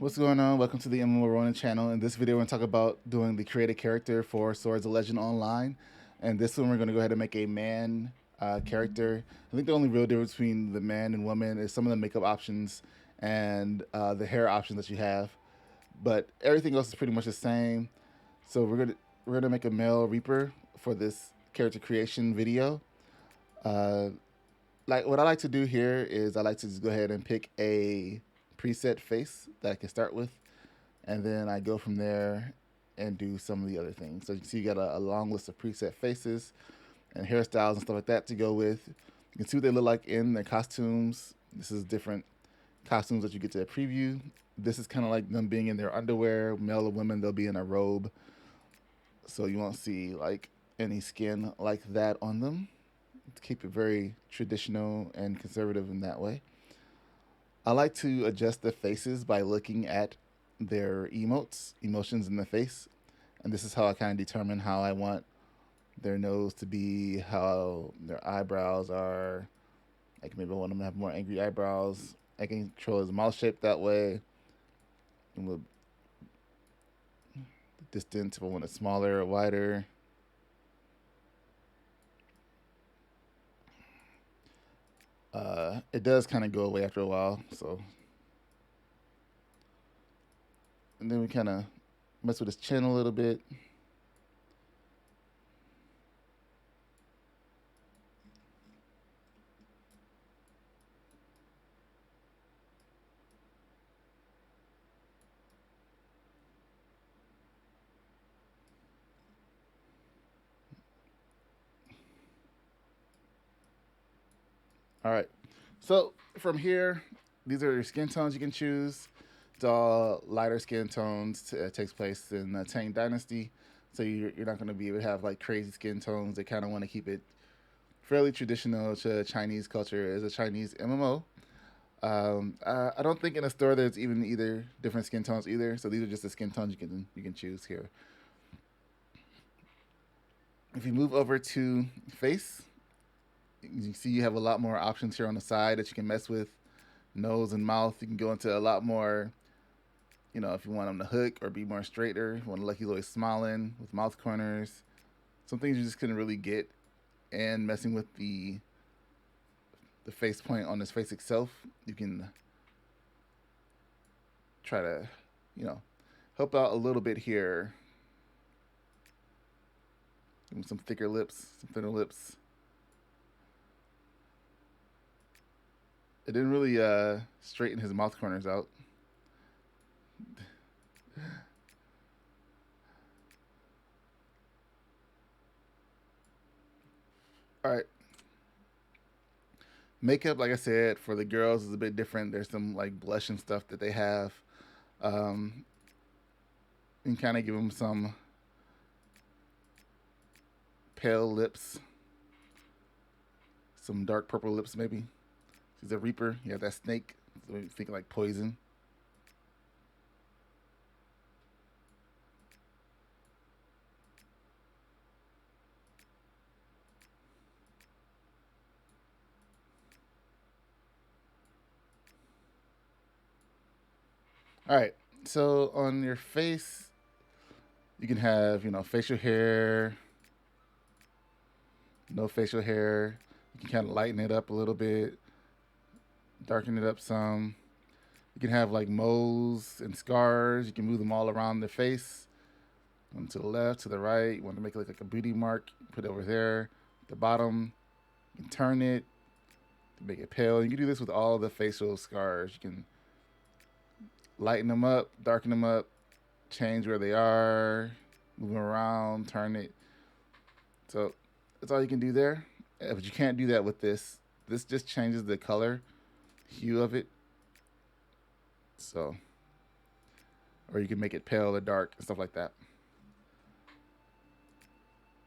What's going on? Welcome to the Ronin channel. In this video, we're going to talk about doing the create a character for Swords of Legend Online. And this one, we're going to go ahead and make a man character. I think the only real difference between the man and woman is some of the makeup options and the hair options that you have. But everything else is pretty much the same. So we're gonna make a male Reaper for this character creation video. Uh, like what I like to do here is I like to just go ahead and pick a preset face that I can start with, and then I go from there and do some of the other things. So you can see you got a long list of preset faces and hairstyles and stuff like that to go with. You can see what they look like in their costumes. This is different costumes that you get to preview. This is kind of like them being in their underwear. Male or women, they'll be in a robe, so you won't see like any skin like that on them. To keep it very traditional and conservative in that way. I like to adjust the faces by looking at their emotions in the face. And this is how I kind of determine how I want their nose to be, how their eyebrows are. Like maybe I want them to have more angry eyebrows. I can control his mouth shape that way. And the distance, if I want it smaller or wider. It does kind of go away after a while. So, and then we kind of mess with his chin a little bit. All right. So from here, these are your skin tones you can choose. It's all lighter skin tones. It takes place in the Tang Dynasty. So you're not going to be able to have like crazy skin tones. They kind of want to keep it fairly traditional to Chinese culture as a Chinese MMO. I don't think in a store there's even either different skin tones either. So these are just the skin tones you can choose here. If you move over to face, you see you have a lot more options here on the side that you can mess with. Nose and mouth, you can go into a lot more. If you want them to hook or be more straighter, you want to look he's always smiling with mouth corners. Some things you just couldn't really get, and messing with the face point on his face itself, you can try to, you know, help out a little bit here. Give him some thicker lips, some thinner lips. It didn't really straighten his mouth corners out. All right. Makeup, like I said, for the girls is a bit different. There's some like blush and stuff that they have. Um, you can kind of give them some pale lips, some dark purple lips maybe. She's a reaper. You have that snake. So you think like poison. All right. So on your face, you can have facial hair, no facial hair. You can kind of lighten it up a little bit, darken it up some. You can have like moles and scars. You can move them all around the face. One to the left, to the right. You want to make it look like a beauty mark, put it over there. The bottom, you can turn it to make it pale. You can do this with all the facial scars. You can lighten them up, darken them up, change where they are, move them around, turn it. So that's all you can do there. But you can't do that with this. This just changes the color, hue of it. So, or you can make it pale or dark and stuff like that.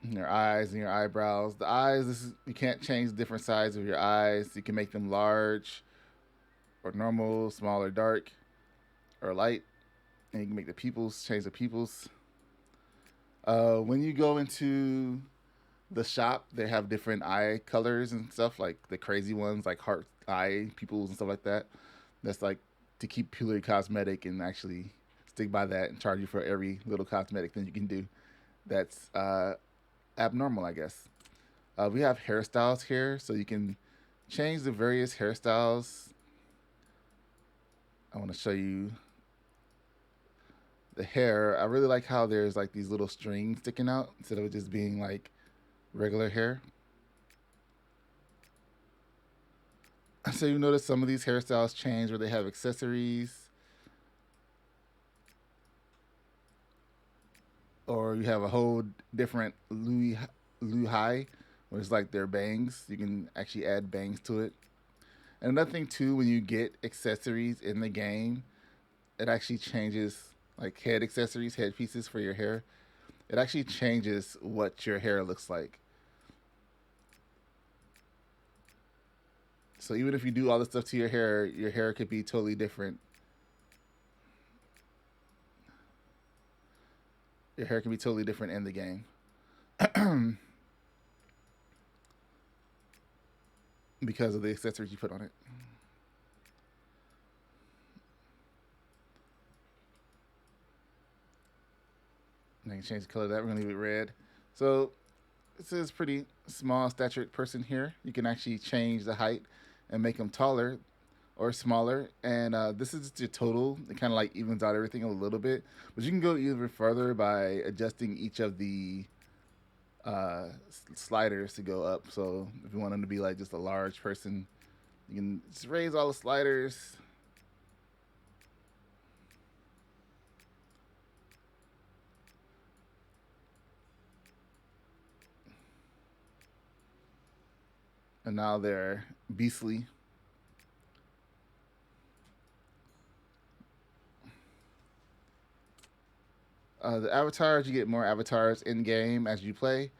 Your eyes and your eyebrows. The eyes, you can't change different sides of your eyes. You can make them large or normal, small or dark or light. And you can make the pupils, change the pupils. When you go into the shop, they have different eye colors and stuff, like the crazy ones, like heart eye pupils and stuff like that. That's like to keep purely cosmetic and actually stick by that and charge you for every little cosmetic thing you can do. That's abnormal, I guess. We have hairstyles here, so you can change the various hairstyles. I want to show you the hair. I really like how there's like these little strings sticking out instead of it just being like regular hair. So you notice some of these hairstyles change where they have accessories, or you have a whole different High, where it's like their bangs. You can actually add bangs to it. And another thing too, when you get accessories in the game, it actually changes like head accessories, head pieces for your hair. It actually changes what your hair looks like. So even if you do all this stuff to your hair could be totally different. Your hair can be totally different in the game. Because of the accessories you put on it. And I can change the color of that. We're gonna leave it red. So this is pretty small statured person here. You can actually change the height and make them taller or smaller. And this is your total. It kind of like evens out everything a little bit. But you can go even further by adjusting each of the sliders to go up. So if you want them to be like just a large person, you can just raise all the sliders. And now they're beastly. The avatars, you get more avatars in game as you play.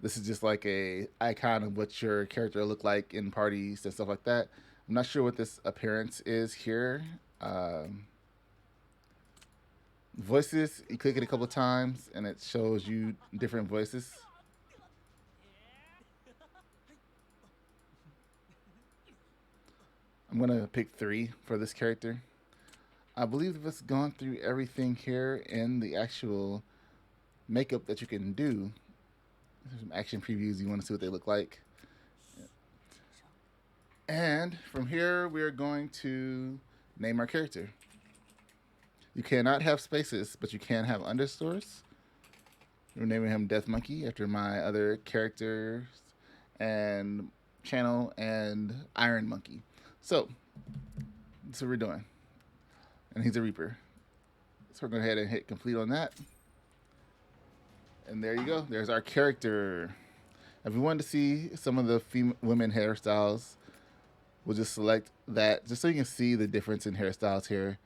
This is just like a icon of what your character look like in parties and stuff like that. I'm not sure what this appearance is here. Voices, you click it a couple times and it shows you different voices. I'm gonna pick 3 for this character. I believe it's gone through everything here in the actual makeup that you can do. There's some action previews. You want to see what they look like. And from here, we're going to name our character. You cannot have spaces, but you can have underscores. We're naming him Death Monkey after my other characters and channel and Iron Monkey. So that's what we're doing. And he's a Reaper. So we're going to go ahead and hit complete on that. And there you go. There's our character. If we wanted to see some of the women hairstyles, we'll just select that just so you can see the difference in hairstyles here.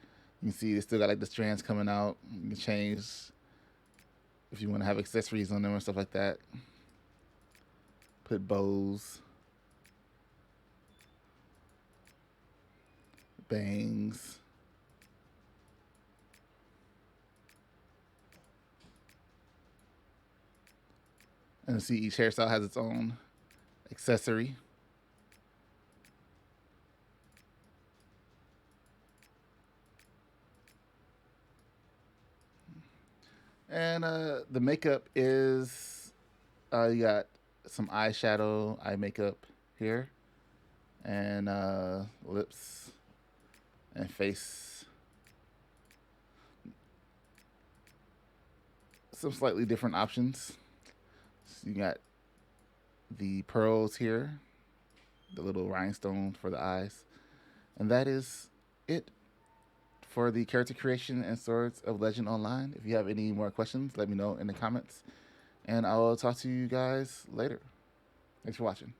You can see they still got like the strands coming out. You can change if you want to have accessories on them or stuff like that. Put bows, bangs. And see each hairstyle has its own accessory. And the makeup is you got some eyeshadow, eye makeup here, and lips and face. Some slightly different options. So you got the pearls here, the little rhinestone for the eyes, and that is it for the character creation and Swords of Legend Online. If you have any more questions, let me know in the comments, and I will talk to you guys later. Thanks for watching.